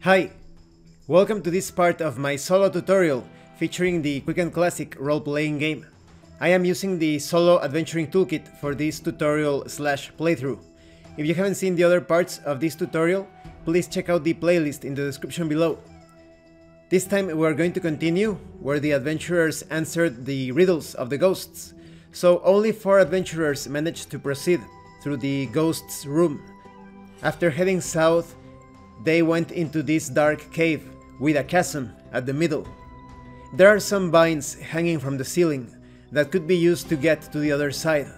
Hi! Welcome to this part of my solo tutorial featuring the quick and classic role-playing game. I am using the Solo Adventuring Toolkit for this tutorial/playthrough. If you haven't seen the other parts of this tutorial, please check out the playlist in the description below. This time we are going to continue where the adventurers answered the riddles of the ghosts. So only 4 adventurers managed to proceed through the ghost's room. After heading south, they went into this dark cave with a chasm at the middle. There are some vines hanging from the ceiling that could be used to get to the other side,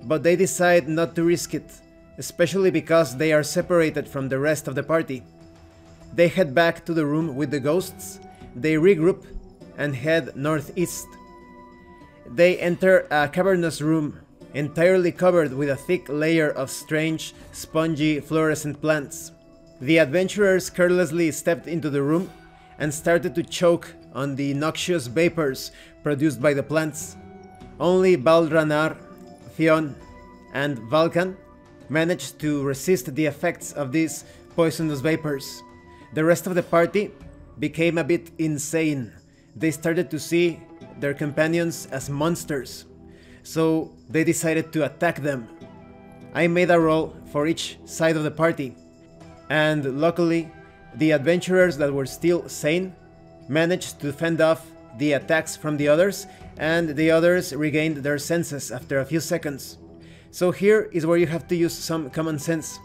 but they decide not to risk it, especially because they are separated from the rest of the party. They head back to the room with the ghosts, they regroup and head northeast. They enter a cavernous room entirely covered with a thick layer of strange, spongy, fluorescent plants. The adventurers carelessly stepped into the room and started to choke on the noxious vapors produced by the plants. Only Baldranar, Theon, and Valkan managed to resist the effects of these poisonous vapors. The rest of the party became a bit insane. They started to see their companions as monsters, so they decided to attack them. I made a roll for each side of the party, and luckily, the adventurers that were still sane managed to fend off the attacks from the others, and the others regained their senses after a few seconds. So here is where you have to use some common sense.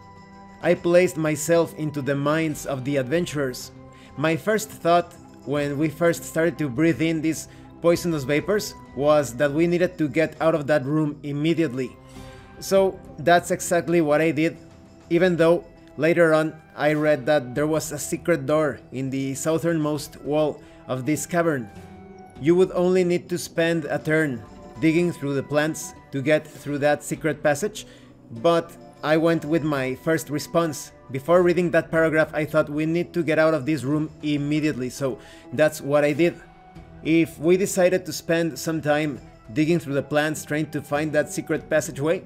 I placed myself into the minds of the adventurers. My first thought when we first started to breathe in these poisonous vapors was that we needed to get out of that room immediately. So that's exactly what I did, even though later on, I read that there was a secret door in the southernmost wall of this cavern. You would only need to spend a turn digging through the plants to get through that secret passage, but I went with my first response. Before reading that paragraph, I thought we need to get out of this room immediately, so that's what I did. If we decided to spend some time digging through the plants trying to find that secret passageway,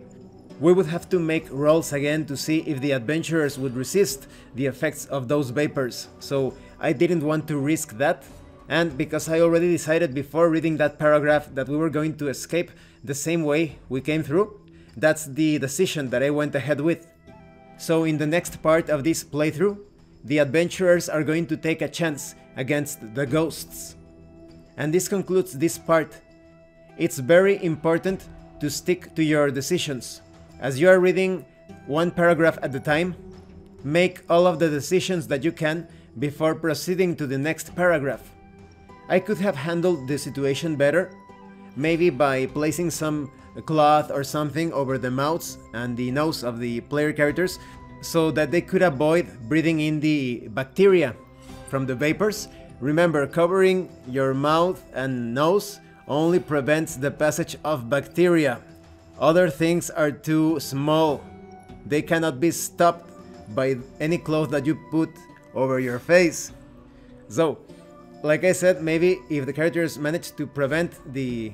we would have to make rolls again to see if the adventurers would resist the effects of those vapors, so I didn't want to risk that, and because I already decided before reading that paragraph that we were going to escape the same way we came through, that's the decision that I went ahead with. So in the next part of this playthrough, the adventurers are going to take a chance against the ghosts. And this concludes this part. It's very important to stick to your decisions. As you are reading one paragraph at a time, make all of the decisions that you can before proceeding to the next paragraph. I could have handled the situation better, maybe by placing some cloth or something over the mouths and the nose of the player characters so that they could avoid breathing in the bacteria from the vapors. Remember, covering your mouth and nose only prevents the passage of bacteria. Other things are too small. They cannot be stopped by any cloth that you put over your face. So, like I said, maybe if the characters managed to prevent the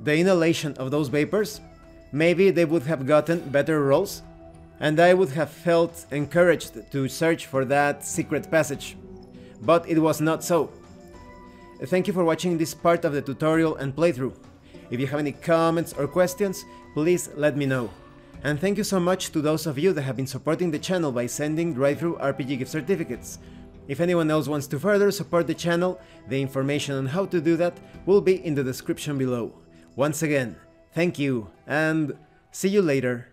inhalation of those vapors, maybe they would have gotten better rolls, and I would have felt encouraged to search for that secret passage. But it was not so. Thank you for watching this part of the tutorial and playthrough. If you have any comments or questions, please let me know. And thank you so much to those of you that have been supporting the channel by sending drive-thru RPG gift certificates. If anyone else wants to further support the channel, the information on how to do that will be in the description below. Once again, thank you, and see you later.